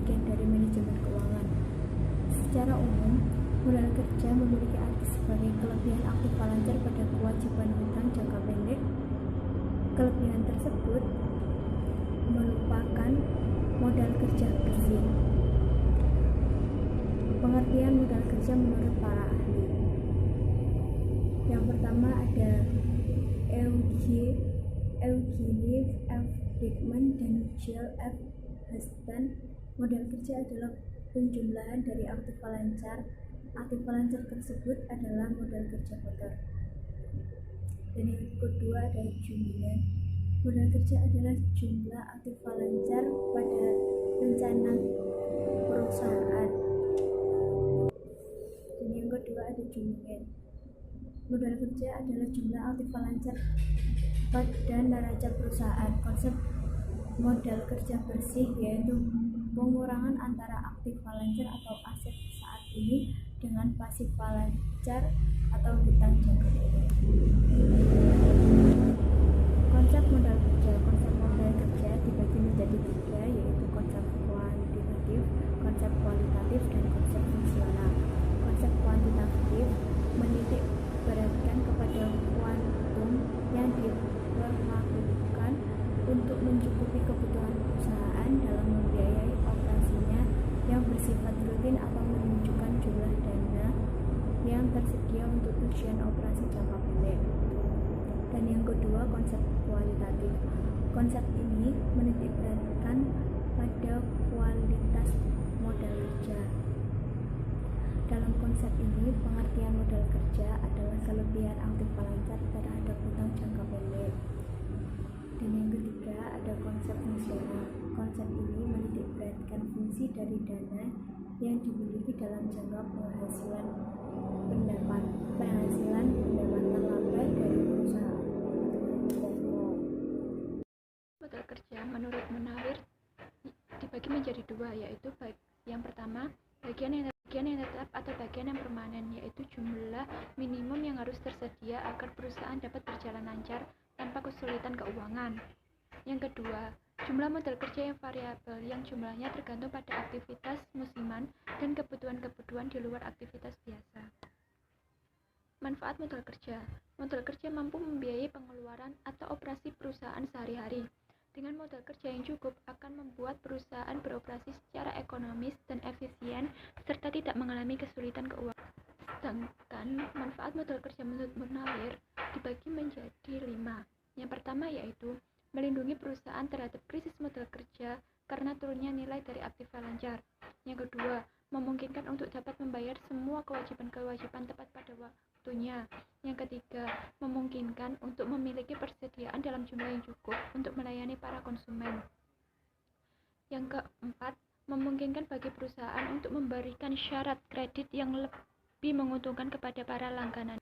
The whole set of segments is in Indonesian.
bagian dari manajemen keuangan. Secara umum, modal kerja memiliki arti sebagai kelebihan aktiva lancar pada kewajiban hutang jangka pendek. Kelebihan tersebut merupakan modal kerja bersih. Pengertian modal kerja menurut para ahli. Yang pertama ada Eugenie F. Dickman dan Jill F. Huston. Modal kerja adalah penjumlahan dari aktiva lancar. Aktiva lancar tersebut adalah modal kerja kotor. Dan yang kedua ada Jungian. Modal kerja adalah jumlah aktiva lancar pada rencana perusahaan. Dan yang kedua ada Jungian. Modal kerja adalah jumlah aktiva lancar pada neraca perusahaan. Konsep modal kerja bersih yaitu pengurangan antara aktiva lancar atau aset saat ini dengan pasifa lancar atau hutang jangka pendek. Konsep modal kerja dibagi menjadi 3, yaitu konsep kuantitatif, konsep kualitatif, dan konsep fungsional. Konsep kuantitatif menitik beratkan kepada kuantum yang diperlakukan untuk mencukupi kebutuhan perusahaan dalam membiayai operasinya yang bersifat rutin atau menunjukkan jumlah dana yang tersedia untuk tujuan operasi jangka pendek. Dan yang kedua, konsep kualitatif. Konsep ini menitik beratkan pada kualitas modal kerja. Dalam konsep ini, pengertian modal kerja adalah kelebihan aktiva lancar terhadap hutang jangka pendek. Dan yang ketiga ada konsep fungsional. Konsep ini menitik beratkan fungsi dari dana yang dimiliki dalam jangka penghasilan pendapatan laba dari perusahaan. Modal kerja menurut Munawir dibagi menjadi 2, yaitu yang pertama bagian yang tetap atau bagian yang permanen, yaitu jumlah minimum yang harus tersedia agar perusahaan dapat berjalan lancar tanpa kesulitan keuangan. Yang kedua, jumlah modal kerja yang variabel yang jumlahnya tergantung pada aktivitas musiman dan kebutuhan-kebutuhan di luar aktivitas biasa. Manfaat modal kerja. Modal kerja mampu membiayai pengeluaran atau operasi perusahaan sehari-hari. Dengan modal kerja yang cukup akan membuat perusahaan beroperasi secara ekonomis dan efisien serta tidak mengalami kesulitan keuangan. Sedangkan manfaat modal kerja menurut Munawir dibagi menjadi 5. Yang pertama yaitu melindungi perusahaan terhadap krisis modal kerja karena turunnya nilai dari aktiva lancar. Yang kedua, memungkinkan untuk dapat membayar semua kewajiban-kewajiban tepat pada waktunya. Yang ketiga, memungkinkan untuk memiliki persediaan dalam jumlah yang cukup untuk melayani para konsumen. Yang keempat, memungkinkan bagi perusahaan untuk memberikan syarat kredit yang lebih menguntungkan kepada para langganan.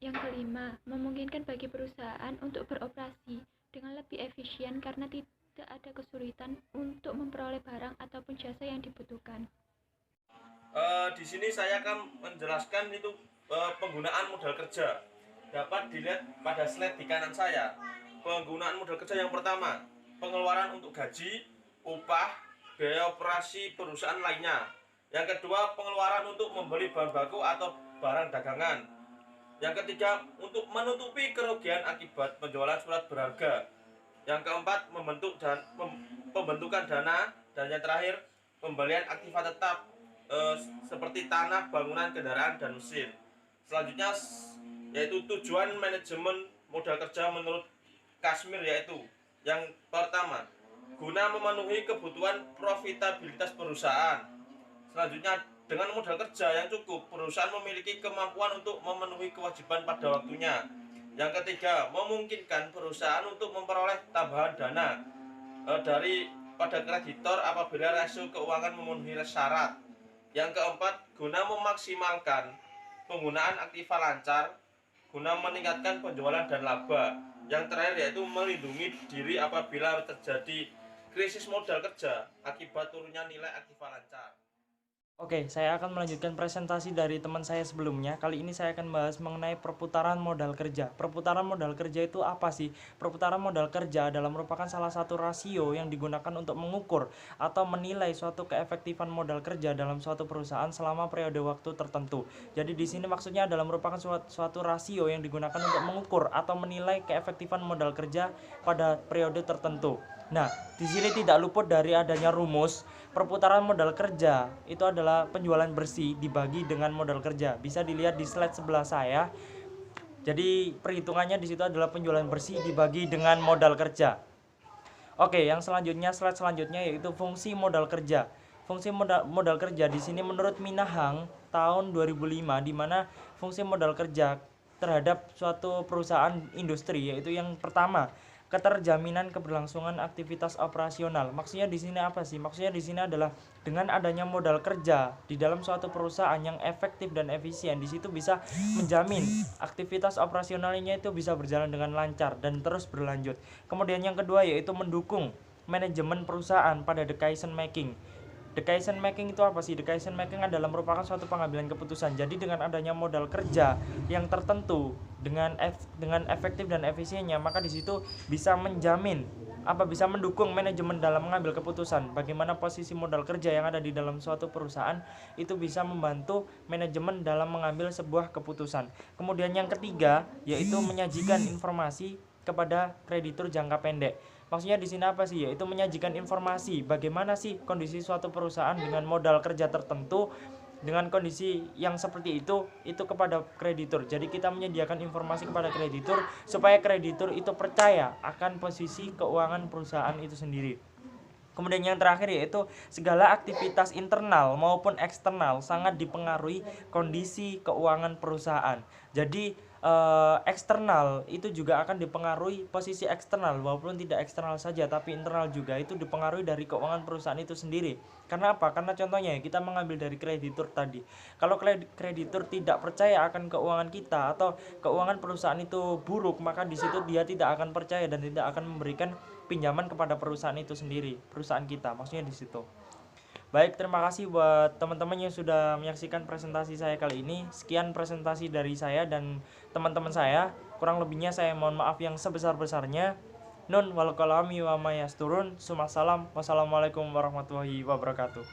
Yang kelima, memungkinkan bagi perusahaan untuk beroperasi dengan lebih efisien karena tidak ada kesulitan untuk memperoleh barang ataupun jasa yang dibutuhkan. Di sini saya akan menjelaskan itu penggunaan modal kerja. Dapat dilihat pada slide di kanan saya. Penggunaan modal kerja yang pertama, pengeluaran untuk gaji, upah, biaya operasi perusahaan lainnya. Yang kedua, pengeluaran untuk membeli bahan baku atau barang dagangan. Yang ketiga, untuk menutupi kerugian akibat penjualan surat berharga. Yang keempat, pembentukan dana. Dan yang terakhir, pembelian aktiva tetap seperti tanah, bangunan, kendaraan, dan mesin. Selanjutnya yaitu tujuan manajemen modal kerja menurut Kashmir, yaitu yang pertama, guna memenuhi kebutuhan profitabilitas perusahaan. Selanjutnya, dengan modal kerja yang cukup, perusahaan memiliki kemampuan untuk memenuhi kewajiban pada waktunya. Yang ketiga, memungkinkan perusahaan untuk memperoleh tambahan dana dari pada kreditor apabila rasio keuangan memenuhi syarat. Yang keempat, guna memaksimalkan penggunaan aktiva lancar guna meningkatkan penjualan dan laba. Yang terakhir yaitu melindungi diri apabila terjadi krisis modal kerja akibat turunnya nilai aktiva lancar. Oke, saya akan melanjutkan presentasi dari teman saya sebelumnya. Kali ini saya akan bahas mengenai perputaran modal kerja. Perputaran modal kerja itu apa sih? Perputaran modal kerja adalah merupakan salah satu rasio yang digunakan untuk mengukur atau menilai suatu keefektifan modal kerja dalam suatu perusahaan selama periode waktu tertentu. Jadi di sini maksudnya adalah merupakan suatu rasio yang digunakan untuk mengukur atau menilai keefektifan modal kerja pada periode tertentu. Nah, di sini tidak luput dari adanya rumus. Perputaran modal kerja itu adalah penjualan bersih dibagi dengan modal kerja. Bisa dilihat di slide sebelah saya. Jadi perhitungannya di situ adalah penjualan bersih dibagi dengan modal kerja. Oke, yang selanjutnya, slide selanjutnya yaitu fungsi modal kerja. Fungsi modal kerja di sini menurut Minahang tahun 2005, di mana fungsi modal kerja terhadap suatu perusahaan industri yaitu yang pertama, keterjaminan keberlangsungan aktivitas operasional. Maksudnya di sini apa sih? Maksudnya di sini adalah dengan adanya modal kerja di dalam suatu perusahaan yang efektif dan efisien, di situ bisa menjamin aktivitas operasionalnya itu bisa berjalan dengan lancar dan terus berlanjut. Kemudian yang kedua yaitu mendukung manajemen perusahaan pada decision making. Decision making itu apa sih? Decision making adalah merupakan suatu pengambilan keputusan. Jadi dengan adanya modal kerja yang tertentu dengan efektif dan efisiennya, maka di situ bisa menjamin bisa mendukung manajemen dalam mengambil keputusan. Bagaimana posisi modal kerja yang ada di dalam suatu perusahaan itu bisa membantu manajemen dalam mengambil sebuah keputusan. Kemudian yang ketiga yaitu menyajikan informasi kepada kreditur jangka pendek. Maksudnya di sini apa sih? Yaitu menyajikan informasi bagaimana sih kondisi suatu perusahaan dengan modal kerja tertentu dengan kondisi yang seperti itu kepada kreditur. Jadi kita menyediakan informasi kepada kreditur supaya kreditur itu percaya akan posisi keuangan perusahaan itu sendiri. Kemudian yang terakhir yaitu segala aktivitas internal maupun eksternal sangat dipengaruhi kondisi keuangan perusahaan. Jadi eksternal itu juga akan dipengaruhi posisi eksternal, walaupun tidak eksternal saja tapi internal juga itu dipengaruhi dari keuangan perusahaan itu sendiri. Karena apa? Karena contohnya kita mengambil dari kreditur tadi. Kalau kreditur tidak percaya akan keuangan kita atau keuangan perusahaan itu buruk, maka di situ dia tidak akan percaya dan tidak akan memberikan pinjaman kepada perusahaan itu sendiri, perusahaan kita. Maksudnya di situ. Baik, terima kasih buat teman-teman yang sudah menyaksikan presentasi saya kali ini. Sekian presentasi dari saya dan teman-teman saya. Kurang lebihnya saya mohon maaf yang sebesar-besarnya. Nun wal qalami wa ma yasturun. Sumasalam. Wassalamualaikum warahmatullahi wabarakatuh.